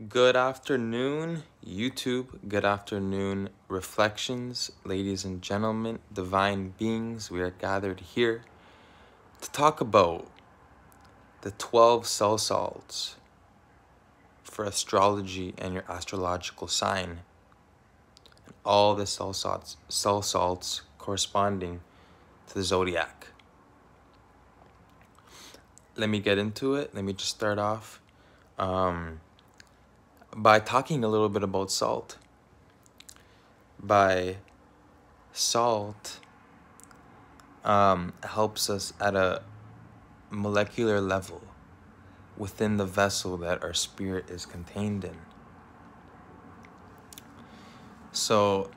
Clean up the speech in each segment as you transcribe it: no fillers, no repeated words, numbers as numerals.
Good afternoon, YouTube. Good afternoon, reflections. Ladies and gentlemen, divine beings, we are gathered here to talk about the 12 cell salts for astrology and your astrological sign. And all the cell salts corresponding to the zodiac. Let me get into it. Let me just start off by talking a little bit about salt. Salt helps us at a molecular level within the vessel that our spirit is contained in. So,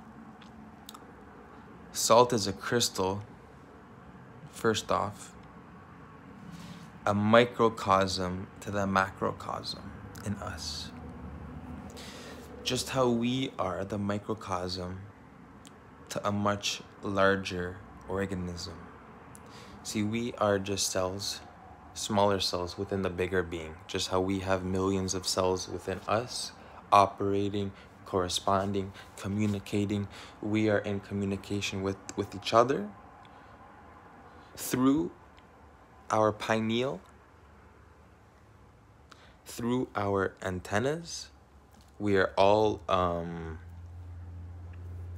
salt is a crystal, first off, a microcosm to the macrocosm in us. Just how we are the microcosm to a much larger organism. See, we are just cells, smaller cells within the bigger being. Just how we have millions of cells within us, operating, corresponding, communicating. We are in communication with each other through our pineal, through our antennas. We are all a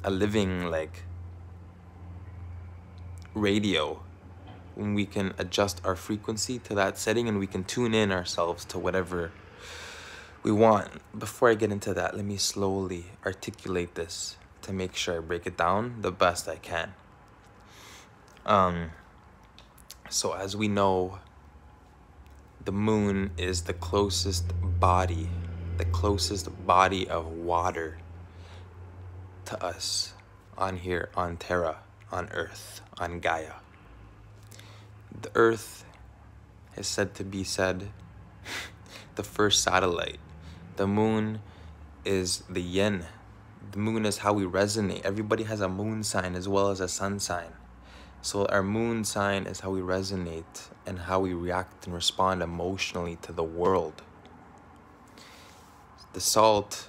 living radio, when we can adjust our frequency to that setting and we can tune in ourselves to whatever we want. Before I get into that, let me slowly articulate this to make sure I break it down the best I can. So as we know, the moon is the closest body of water to us on here, on Terra, on Earth, on Gaia. The Earth is said to be the first satellite. The moon is the yin. The moon is how we resonate. Everybody has a moon sign as well as a sun sign. So our moon sign is how we resonate and how we react and respond emotionally to the world. The salt,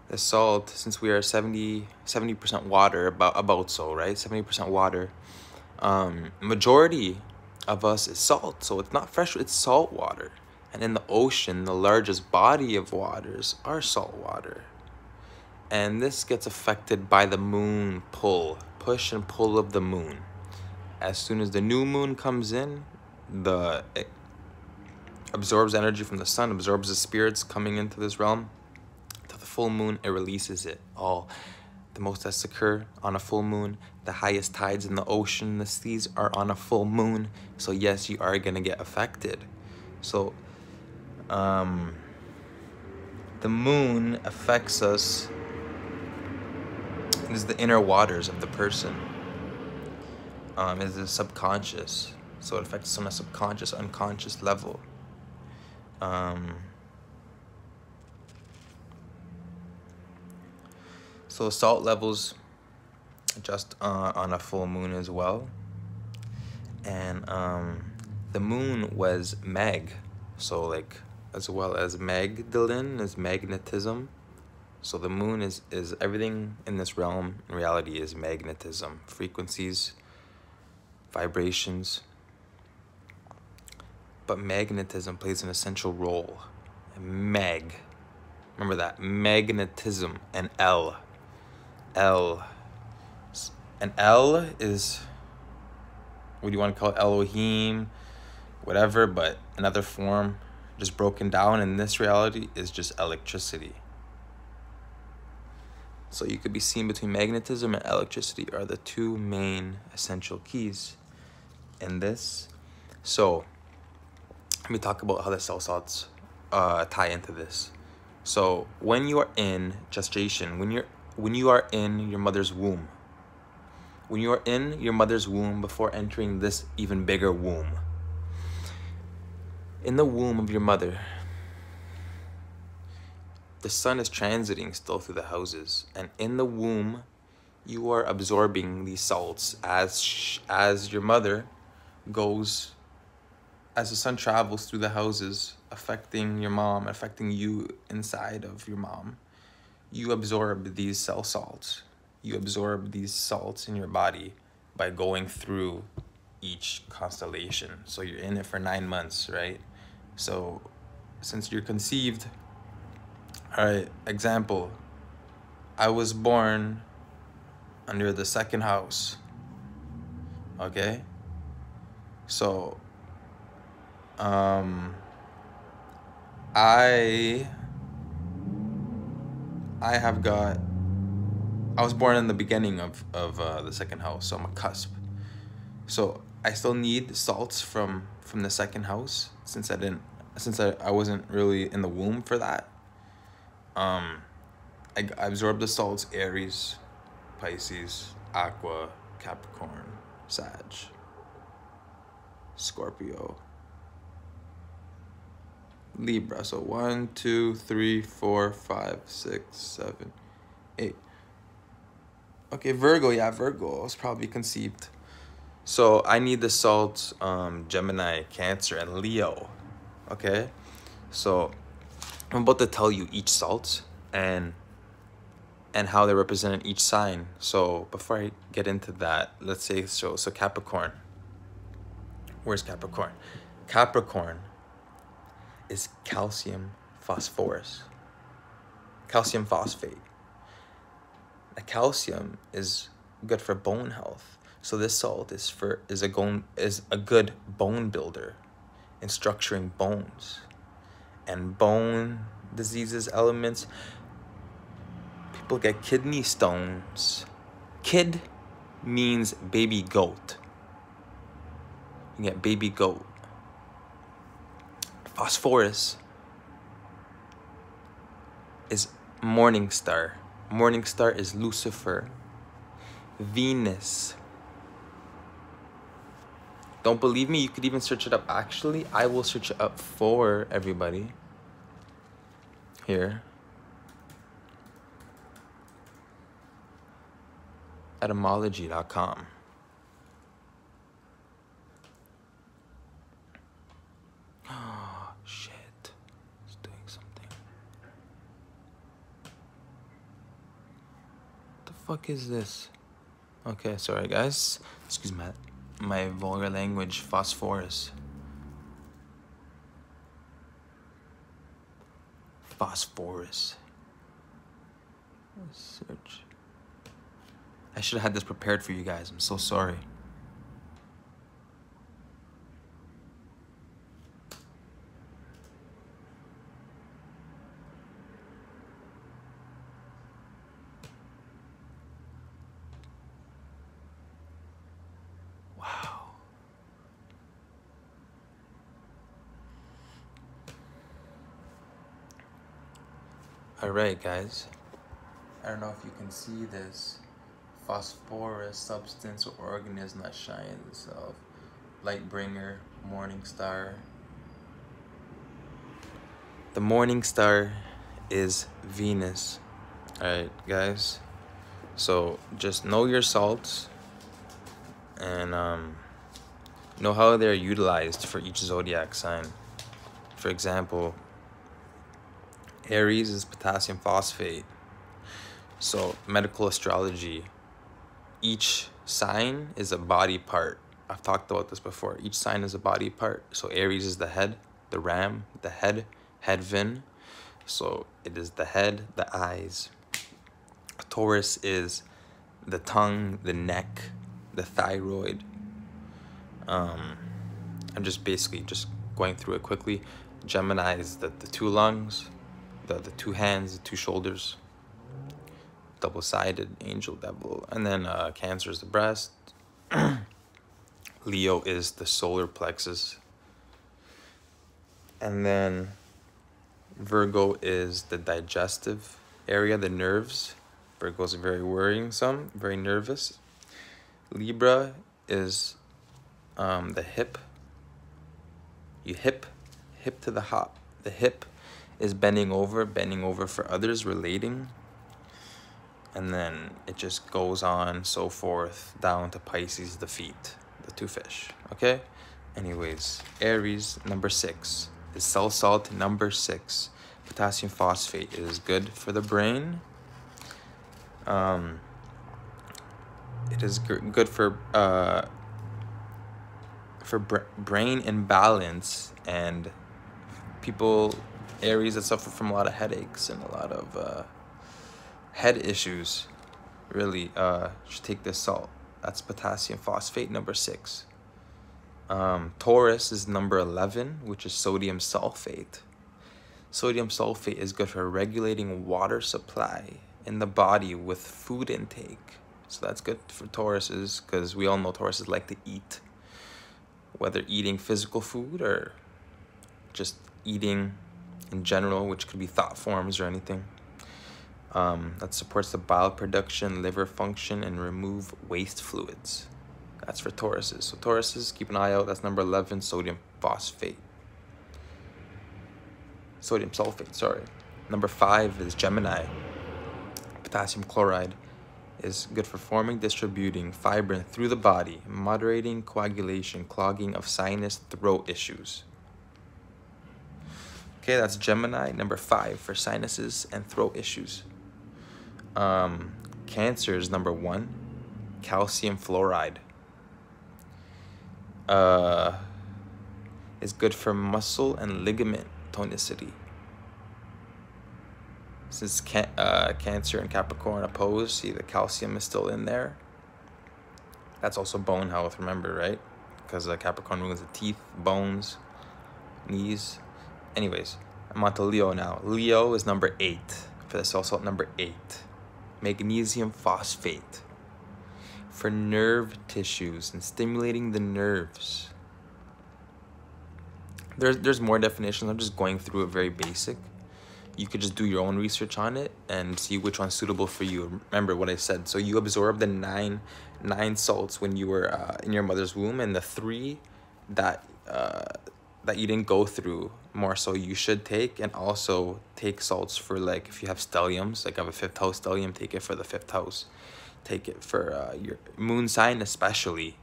since we are 70% water, about so, right? 70% water. Majority of us is salt, so it's not fresh, it's salt water. And in the ocean, the largest body of waters are salt water. And this gets affected by the moon push and pull of the moon. As soon as the new moon comes in, it absorbs energy from the sun, absorbs the spirits coming into this realm. To the full moon, it releases it all. The most that's occur on a full moon. The highest tides in the ocean, the seas are on a full moon. So yes, you are gonna get affected. So the moon affects us. It is the inner waters of the person. It is the subconscious. So it affects us on a subconscious, unconscious level. So salt levels just on a full moon as well. And the moon was mag. So as well as Magdalene is magnetism. So the moon is everything in this realm, in reality, is magnetism. Frequencies, vibrations. But magnetism plays an essential role. Remember that. Magnetism and L. And L is, what do you want to call it? Elohim, whatever, but another form, just broken down in this reality, is just electricity. So you could be seen between magnetism and electricity are the two main essential keys in this. So let me talk about how the cell salts tie into this. So when you are in gestation, when you are in your mother's womb, before entering this even bigger womb, in the womb of your mother, the sun is transiting still through the houses, and in the womb, you are absorbing these salts as your mother goes as the sun travels through the houses, affecting your mom, affecting you inside of your mom, you absorb these cell salts. You absorb these salts in your body by going through each constellation. So you're in it for 9 months, right? So since you're conceived, all right, example, I was born under the second house, okay? So, I have got, I was born in the beginning of the second house, so I'm a cusp. So I still need salts from the second house since I wasn't really in the womb for that. I absorb the salts: Aries, Pisces, Aqua, Capricorn, Sag, Scorpio, Libra. So 1, 2, 3, 4, 5, 6, 7, 8. Okay, Virgo. Yeah, Virgo. I was probably conceived. So I need the salts, Gemini, Cancer, and Leo. Okay, so I'm about to tell you each salt and how they represent each sign. So before I get into that, let's say so Capricorn. Where's Capricorn? Capricorn is calcium phosphorus, calcium phosphate. The calcium is good for bone health. So this salt is a good bone builder in structuring bones and bone diseases, elements. People get kidney stones. Kid means baby goat. You get baby goat. Phosphorus is morning star. Morning star is Lucifer. Venus. Don't believe me? You could even search it up. Actually, I will search it up for everybody. Here. Etymology.com. Oh, shit. It's doing something. What the fuck is this? Okay, sorry guys. Excuse my vulgar language. Phosphorus. Phosphorus. Let's search. I should have had this prepared for you guys. I'm so sorry. Wow. All right, guys. I don't know if you can see this. Phosphorus, substance or organism that shines itself. Light bringer, morning star. The morning star is Venus. Alright, guys. So just know your salts and know how they're utilized for each zodiac sign. For example, Aries is potassium phosphate. So medical astrology, each sign is a body part. I've talked about this before. Each sign is a body part. So Aries is the head, the ram, the head vein. So it is the head, the eyes. Taurus is the tongue, the neck, the thyroid. I'm just basically just going through it quickly. Gemini is the two lungs, the two hands, the two shoulders. Double-sided, angel, devil. And then Cancer is the breast. Leo is the solar plexus. And then Virgo is the digestive area, the nerves. Virgo's very worrisome, very nervous. Libra is the hip. You hip to the hop. The hip is bending over for others, relating. And then it just goes on, so forth, down to Pisces, the feet, the two fish, okay? Anyways, Aries, number 6, is cell salt, number 6. Potassium phosphate is good for the brain. It is good for brain imbalance, and people, Aries, that suffer from a lot of headaches and a lot of head issues, really should take this salt. That's potassium phosphate, number 6. Taurus is number 11, which is sodium sulfate. Sodium sulfate is good for regulating water supply in the body with food intake. So that's good for Tauruses, because we all know Tauruses like to eat, whether eating physical food or just eating in general, which could be thought forms or anything. That supports the bile production, liver function, and remove waste fluids. That's for Tauruses. So Tauruses, keep an eye out. That's number 11, sodium phosphate. Sodium sulfate, sorry. Number 5 is Gemini. Potassium chloride is good for forming, distributing fibrin through the body, moderating coagulation, clogging of sinus, throat issues. Okay, that's Gemini, number 5, for sinuses and throat issues. Cancer is number 1, calcium fluoride. Is good for muscle and ligament tonicity. Since Cancer and Capricorn opposed, see the calcium is still in there. That's also bone health, remember, right? Because Capricorn ruins the teeth, bones, knees. Anyways, I'm on to Leo now. Leo is number 8 for the cell salt, number 8. Magnesium phosphate for nerve tissues and stimulating the nerves. There's more definitions. I'm just going through it very basic. You could just do your own research on it and see which one's suitable for you. Remember what I said. So you absorb the nine salts when you were in your mother's womb, and the 3 that you didn't go through, more so you should take. And also take salts for, like, if you have stelliums, like I have a 5th house stellium, take it for the 5th house. Take it for your moon sign especially.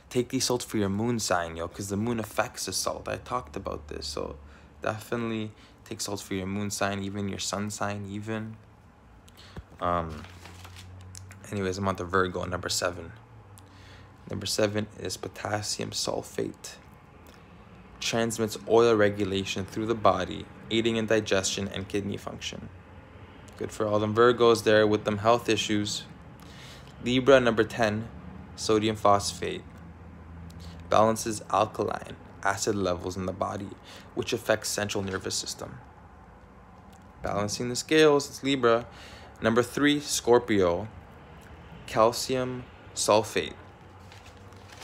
Take these salts for your moon sign, yo, because the moon affects the salt. I talked about this, so definitely take salts for your moon sign, even your sun sign, even. Anyways, I'm on to Virgo, number 7. Number 7 is potassium sulfate. Transmits oil regulation through the body, aiding in digestion and kidney function. Good for all them Virgos there with them health issues. Libra, number 10, sodium phosphate. Balances alkaline acid levels in the body, which affects central nervous system. Balancing the scales, it's Libra. Number 3, Scorpio, calcium sulfate.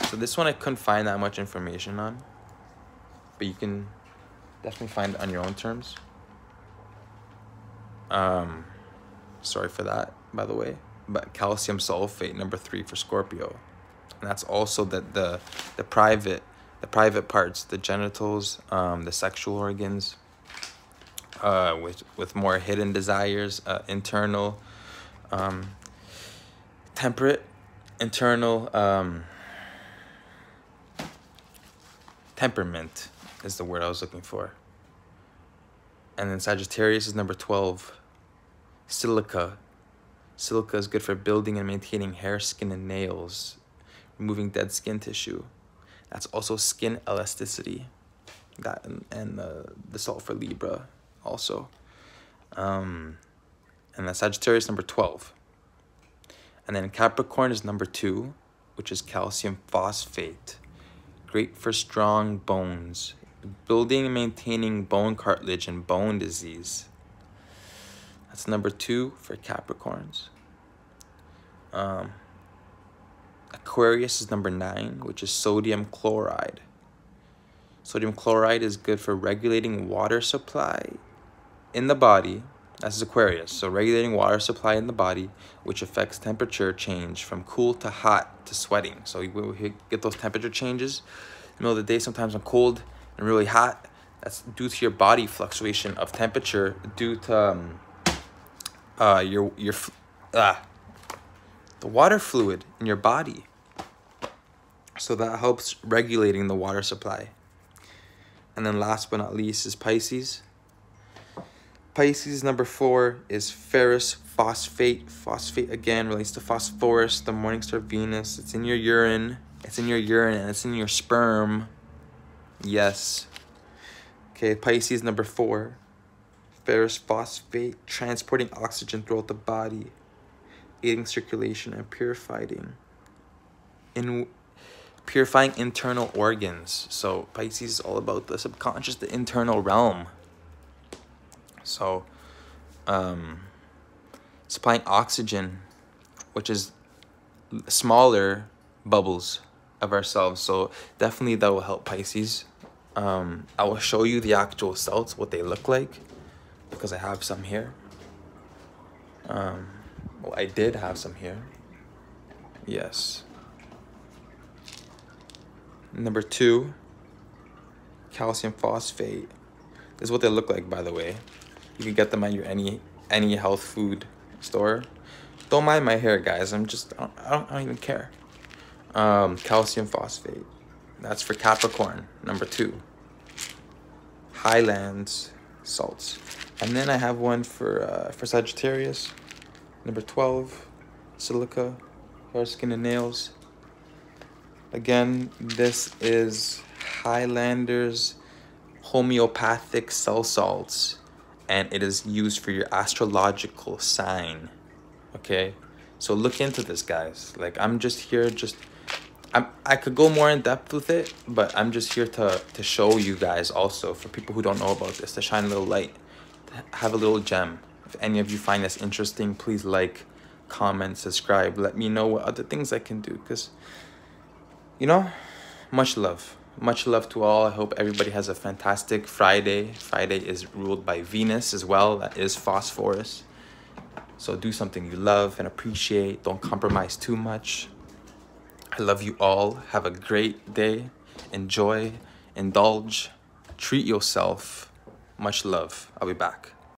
So this one I couldn't find that much information on, but you can definitely find it on your own terms. Sorry for that, by the way. But calcium sulfate, number 3 for Scorpio. And that's also the private parts, the genitals, the sexual organs, with more hidden desires, internal, temperament is the word I was looking for. And then Sagittarius is number 12, silica. Silica is good for building and maintaining hair, skin, and nails, removing dead skin tissue. That's also skin elasticity. That and the salt for Libra also. And the Sagittarius, number 12. And then Capricorn is number 2, which is calcium phosphate. Great for strong bones, building and maintaining bone cartilage and bone disease. That's number 2 for Capricorns. Aquarius is number 9, which is sodium chloride. Sodium chloride is good for regulating water supply in the body. That's Aquarius. So regulating water supply in the body, which affects temperature change from cool to hot to sweating. So we get those temperature changes in the middle of the day. Sometimes I'm cold and really hot. That's due to your body fluctuation of temperature, due to the water fluid in your body. So that helps regulating the water supply. And then last but not least is Pisces. Pisces number 4 is ferrous phosphate. Phosphate again relates to phosphorus, the Morningstar Venus. It's in your urine. It's in your urine and it's in your sperm. Yes. Okay, Pisces number 4. Ferrous phosphate, transporting oxygen throughout the body, aiding circulation and purifying internal organs. So Pisces is all about the subconscious, the internal realm. So supplying oxygen, which is smaller bubbles of ourselves. So definitely that will help Pisces. I will show you the actual cells, what they look like, because I have some here. Well, I did have some here. Yes. Number 2, calcium phosphate. This is what they look like, by the way. You can get them at your any health food store. Don't mind my hair, guys. I don't even care. Calcium phosphate. That's for Capricorn. Number 2. Highlands salts. And then I have one for Sagittarius. Number 12. Silica. Hair, skin, and nails. Again, this is Highlanders homeopathic cell salts, and it is used for your astrological sign. Okay, so look into this, guys. Like, I'm just here, I could go more in depth with it, but I'm just here to show you guys also, for people who don't know about this, to shine a little light, to have a little gem. If any of you find this interesting, please like, comment, subscribe. Let me know what other things I can do, because, you know, much love. Much love to all. I hope everybody has a fantastic Friday. Friday is ruled by Venus as well. That is phosphorus. So do something you love and appreciate. Don't compromise too much. I love you all. Have a great day. Enjoy. Indulge. Treat yourself. Much love. I'll be back.